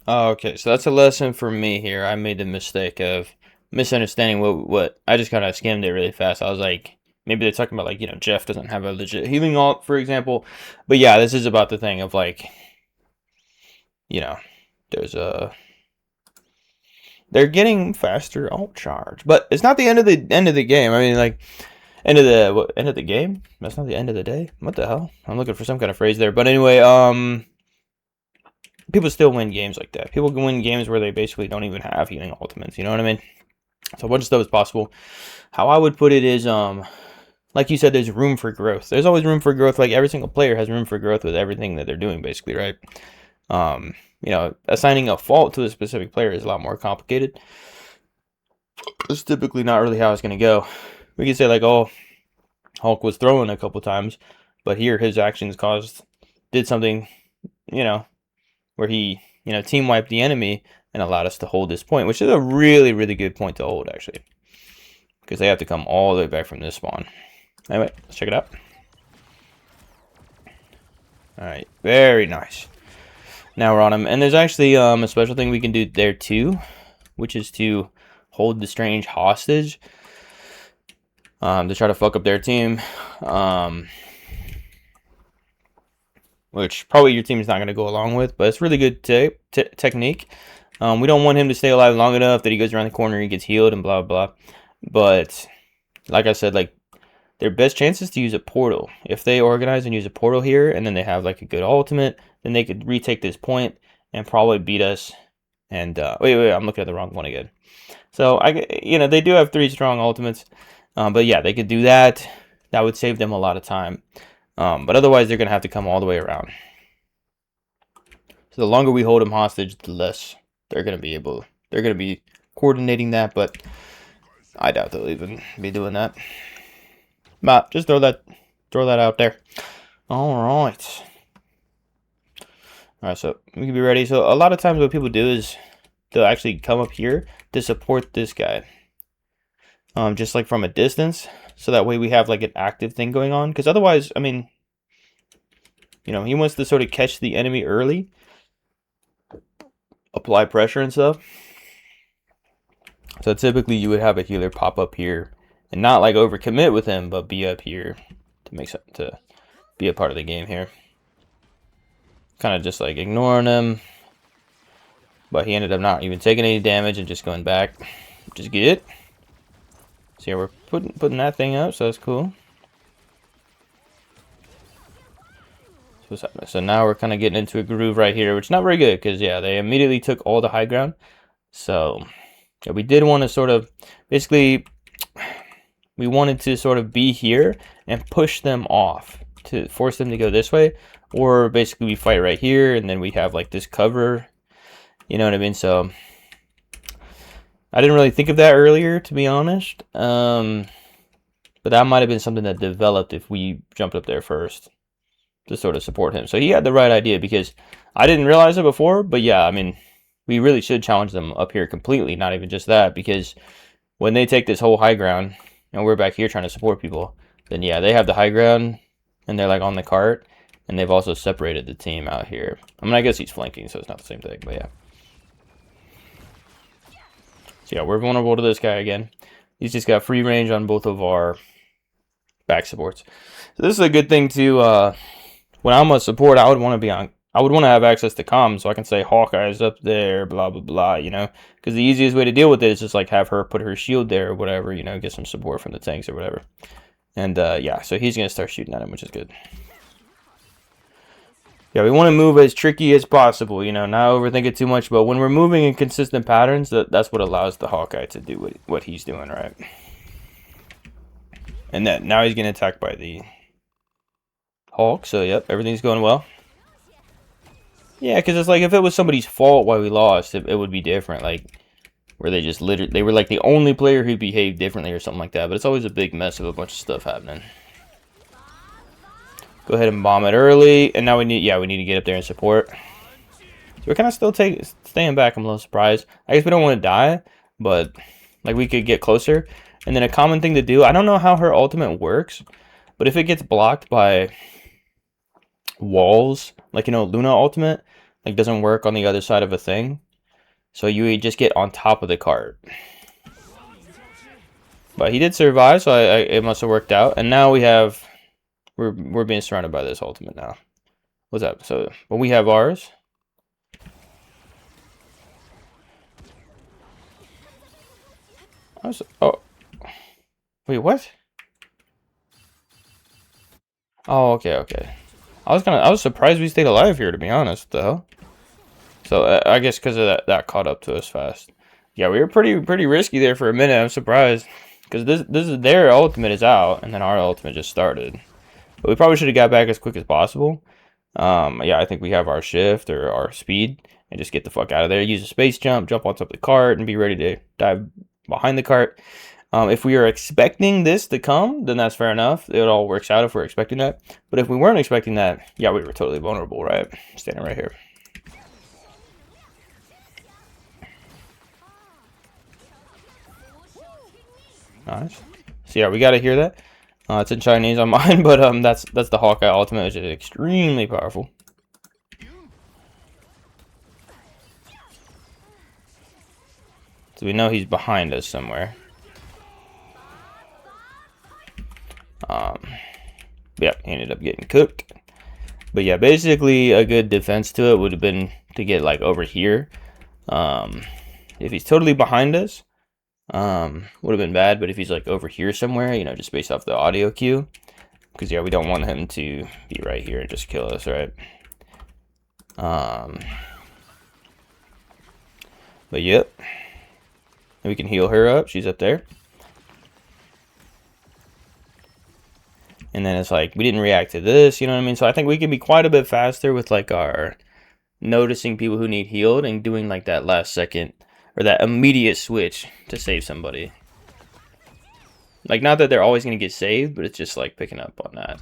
Oh, okay, so that's a lesson for me here. I made the mistake of misunderstanding what I just kind of skimmed it really fast. I was like, maybe they're talking about like, Jeff doesn't have a legit healing ult, for example. But yeah, this is about the thing of like, you know, there's a they're getting faster ult charge, but it's not the end of the game. I mean, like end of the game. That's not the end of the day. What the hell? I'm looking for some kind of phrase there. But anyway, people still win games like that. People can win games where they basically don't even have healing ultimates. You know what I mean? So a bunch of stuff is possible. How I would put it is, like you said, there's room for growth. There's always room for growth. Like every single player has room for growth with everything that they're doing, basically, right? Assigning a fault to a specific player is a lot more complicated. It's typically not really how it's going to go. We can say like, oh, Hulk was throwing a couple times, but here his actions did something, where he, team wiped the enemy and allowed us to hold this point, which is a really, really good point to hold, actually. Because they have to come all the way back from this spawn. Anyway, let's check it out. Alright, very nice. Now we're on him. And there's actually a special thing we can do there too, which is to hold the strange hostage to try to fuck up their team. Which probably your team's not going to go along with, but it's really good technique. We don't want him to stay alive long enough that he goes around the corner, he gets healed, and blah, blah. But, like I said, like, their best chance is to use a portal. If they organize and use a portal here, and then they have, like, a good ultimate, then they could retake this point and probably beat us. And, wait, I'm looking at the wrong one again. So, they do have 3 strong ultimates. But, yeah, they could do that. That would save them a lot of time. But otherwise, they're going to have to come all the way around. So the longer we hold them hostage, the less they're going to be coordinating that, but I doubt they'll even be doing that. But just throw that out there. All right. All right, so we can be ready. So a lot of times what people do is they'll actually come up here to support this guy. Just like from a distance. So that way we have like an active thing going on. Because otherwise, I mean, he wants to sort of catch the enemy early. Apply pressure and stuff. So typically you would have a healer pop up here. And not like overcommit with him, but be up here to be a part of the game here. Kind of just like ignoring him. But he ended up not even taking any damage and just going back. Which is good. So yeah, we're putting that thing up, so that's cool. So now we're kind of getting into a groove right here, which is not very good, because yeah, they immediately took all the high ground. So yeah, we did want to sort of, basically, we wanted to sort of be here and push them off to force them to go this way. Or basically we fight right here, and then we have like this cover. You know what I mean? So I didn't really think of that earlier, to be honest. But that might have been something that developed if we jumped up there first to sort of support him. So he had the right idea, because I didn't realize it before. But yeah, I mean, we really should challenge them up here completely, not even just that. Because when they take this whole high ground, and we're back here trying to support people, then yeah, they have the high ground, and they're like on the cart. And they've also separated the team out here. I mean, I guess he's flanking, so it's not the same thing, but yeah. So yeah, we're vulnerable to this guy again. He's just got free range on both of our back supports. So this is a good thing to, when I'm a support, I would want to have access to comms, so I can say Hawkeye's up there, blah, blah, blah, Because the easiest way to deal with it is just like have her put her shield there or whatever, get some support from the tanks or whatever. And yeah, so he's going to start shooting at him, which is good. Yeah, we want to move as tricky as possible, not overthink it too much. But when we're moving in consistent patterns, that's what allows the Hawkeye to do what he's doing, right? And now he's getting attacked by the Hulk. So, yep, everything's going well. Yeah, because it's like if it was somebody's fault why we lost, it would be different. Like, where they were like the only player who behaved differently or something like that. But it's always a big mess of a bunch of stuff happening. Go ahead and bomb it early, and now we need to get up there and support. So we're kind of still staying back. I'm a little surprised. I guess we don't want to die, but like we could get closer. And then a common thing to do, I don't know how her ultimate works, but if it gets blocked by walls, like Luna ultimate, like doesn't work on the other side of a thing. So you would just get on top of the cart. But he did survive, so it must have worked out. And now we're being surrounded by this ultimate now. What's up? So when we have ours. Oh, wait, what? Oh, okay. I was surprised we stayed alive here, to be honest, though. So I guess because of that caught up to us fast. Yeah, we were pretty risky there for a minute. I'm surprised because this is their ultimate is out, and then our ultimate just started. But we probably should have got back as quick as possible. Yeah, I think we have our shift or our speed, and just get the fuck out of there. Use a space jump on top of the cart, and be ready to dive behind the cart. If we are expecting this to come, then that's fair enough. It all works out if we're expecting that. But if we weren't expecting that, yeah, we were totally vulnerable, right? Standing right here. Nice. So yeah, we gotta hear that. It's in Chinese on mine, but that's the Hawkeye ultimate, which is extremely powerful. So we know he's behind us somewhere. Yeah, he ended up getting cooked. But yeah, basically a good defense to it would have been to get like over here. If he's totally behind us, would have been bad. But if he's like over here somewhere, you know, just based off the audio cue, because yeah, we don't want him to be right here and just kill us, right? But yep, we can heal her up. She's up there. And then it's like, we didn't react to this, you know what I mean? So I think we can be quite a bit faster with like our noticing people who need healed and doing like that last second or that immediate switch to save somebody. Like, not that they're always going to get saved, but it's just like picking up on that.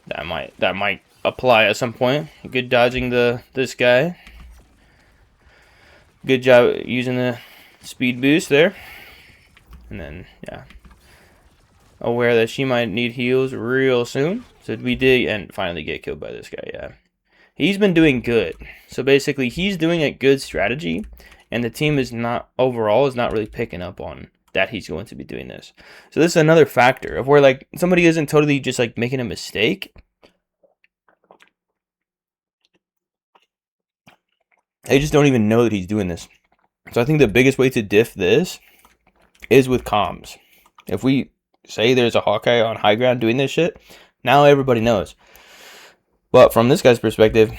That might apply at some point. Good dodging this guy. Good job using the speed boost there. And then, yeah. Aware that she might need heals real soon. So we did and finally get killed by this guy, yeah. He's been doing good. So basically he's doing a good strategy and the team is not really picking up on that he's going to be doing this. So this is another factor of where like somebody isn't totally just like making a mistake. They just don't even know that he's doing this. So I think the biggest way to diff this is with comms. If we say there's a Hawkeye on high ground doing this shit, now everybody knows. But from this guy's perspective,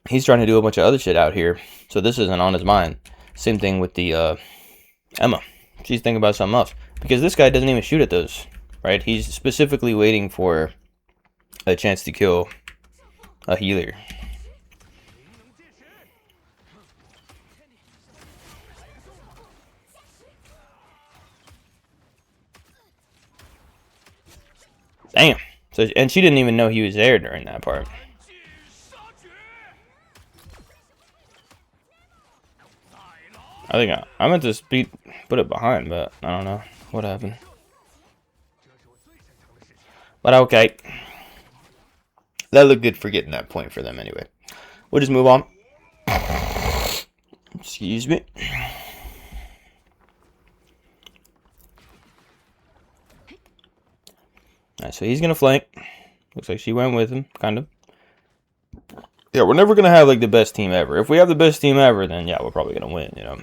he's trying to do a bunch of other shit out here, so this isn't on his mind. Same thing with the Emma. She's thinking about something else because this guy doesn't even shoot at those, right? He's specifically waiting for a chance to kill a healer. Damn. So, and she didn't even know he was there during that part. I think I meant to put it behind, but I don't know what happened. But okay. That looked good for getting that point for them anyway. We'll just move on. Excuse me. Alright, so he's gonna flank. Looks like she went with him, kind of. Yeah, we're never gonna have like the best team ever. If we have the best team ever, then yeah, we're probably gonna win, you know.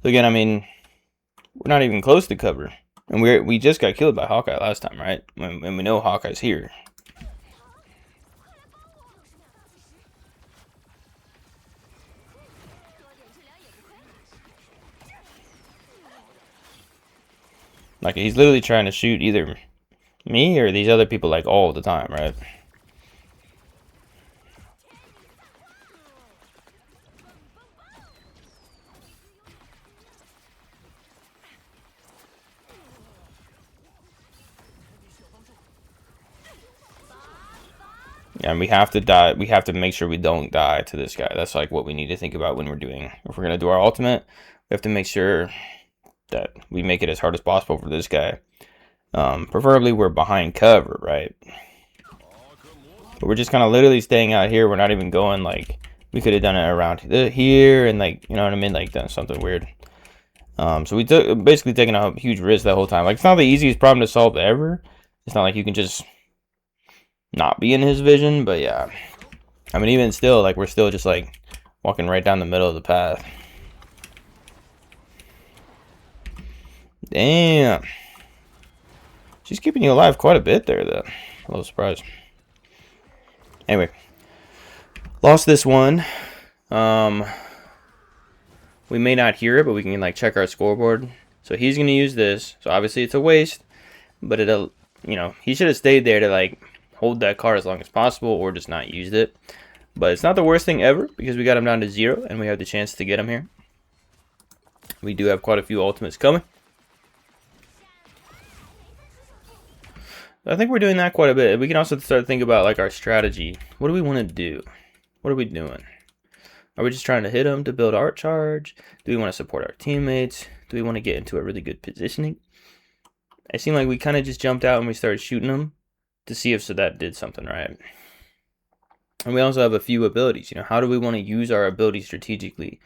So again, I mean, we're not even close to cover. And we just got killed by Hawkeye last time, right? And we know Hawkeye's here. Like, he's literally trying to shoot either me or these other people, like, all the time, right? And we have to die. We have to make sure we don't die to this guy. That's, like, what we need to think about when we're doing... If we're going to do our ultimate, we have to make sure that we make it as hard as possible for this guy. Preferably we're behind cover, right? But we're just kind of literally staying out here. We're not even going, like, we could have done it around here and, like, you know what I mean, like done something weird. So we took basically taking a huge risk that whole time. Like, it's not the easiest problem to solve ever. It's not like you can just not be in his vision, but yeah. I mean, even still, like, we're still just like walking right down the middle of the path. Damn. She's keeping you alive quite a bit there, though. A little surprised. Anyway, lost this one. We may not hear it, but we can like check our scoreboard. So he's gonna use this. So obviously it's a waste, but it'll, you know, he should have stayed there to like hold that card as long as possible, or just not used it. But it's not the worst thing ever, because we got him down to 0, and we have the chance to get him here. We do have quite a few ultimates coming. I think we're doing that quite a bit. We can also start to think about like our strategy. What do we want to do? What are we doing? Are we just trying to hit them to build our charge? Do we want to support our teammates? Do we want to get into a really good positioning? It seemed like we kind of just jumped out and we started shooting them to see if that did something right. And we also have a few abilities. You know, how do we want to use our abilities strategically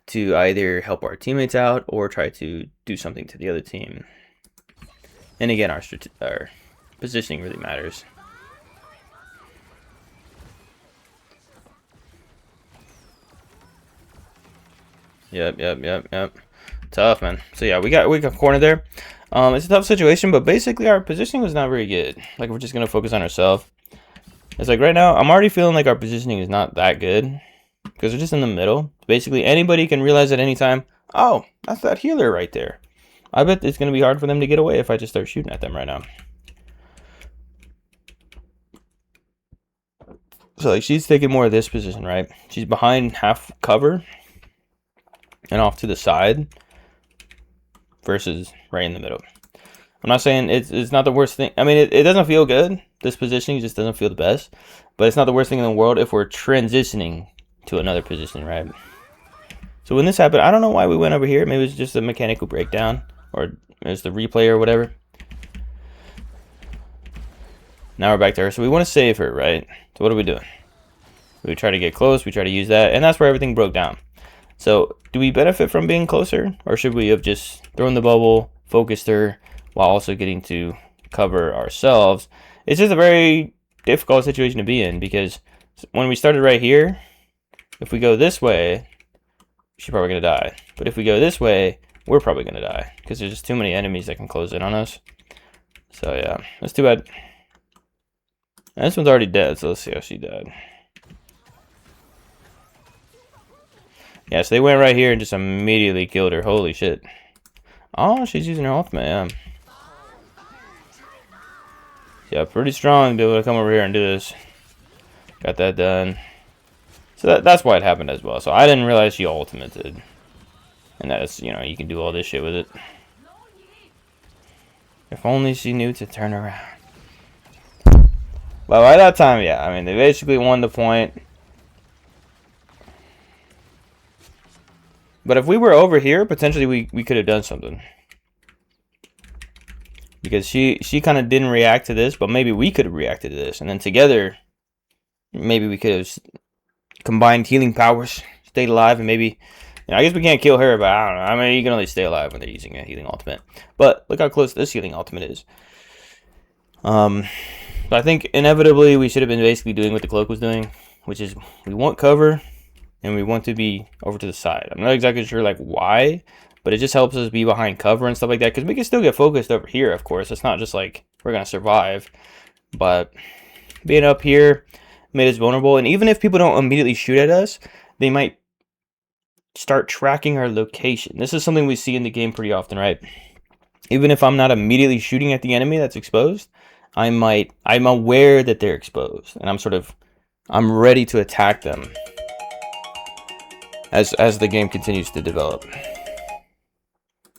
to either help our teammates out or try to do something to the other team? And again, our positioning really matters. Yep. Tough, man. So yeah, we got cornered there. It's a tough situation, but basically our positioning was not very good. Like, we're just gonna focus on ourselves. It's like right now, I'm already feeling like our positioning is not that good because we're just in the middle. Basically, anybody can realize at any time, oh, that's that healer right there. I bet it's gonna be hard for them to get away if I just start shooting at them right now. So like, she's taking more of this position, right? She's behind half cover and off to the side versus right in the middle. I'm not saying it's not the worst thing. I mean, it doesn't feel good. This positioning just doesn't feel the best. But it's not the worst thing in the world if we're transitioning to another position, right? So when this happened, I don't know why we went over here. Maybe it was just a mechanical breakdown, or it's the replay or whatever. Now we're back to her. So we want to save her, right? So what are we doing? We try to get close. We try to use that. And that's where everything broke down. So do we benefit from being closer? Or should we have just thrown the bubble, focused her, while also getting to cover ourselves? It's just a very difficult situation to be in, because when we started right here, if we go this way, she's probably going to die. But if we go this way, we're probably going to die, because there's just too many enemies that can close in on us. So yeah, that's too bad. And this one's already dead, so let's see how she died. Yeah, so they went right here and just immediately killed her. Holy shit. Oh, she's using her ultimate, yeah. Yeah, pretty strong to be able to come over here and do this. Got that done. So that's why it happened as well. So I didn't realize she ultimated. And that's, you know, you can do all this shit with it. If only she knew to turn around. But by that time, yeah, I mean, they basically won the point. But if we were over here, potentially we could have done something. Because she kind of didn't react to this, but maybe we could have reacted to this. And then together, maybe we could have combined healing powers, stayed alive, and maybe... You know, I guess we can't kill her, but I don't know. I mean, you can only stay alive when they're using a healing ultimate. But look how close this healing ultimate is. But I think inevitably we should have been basically doing what the cloak was doing, which is we want cover, and we want to be over to the side. I'm not exactly sure like why, but it just helps us be behind cover and stuff like that, because we can still get focused over here, of course. It's not just like we're going to survive, but being up here made us vulnerable. And even if people don't immediately shoot at us, they might start tracking our location. This is something we see in the game pretty often, right? Even if I'm not immediately shooting at the enemy that's exposed, I'm aware that they're exposed, and I'm ready to attack them as the game continues to develop.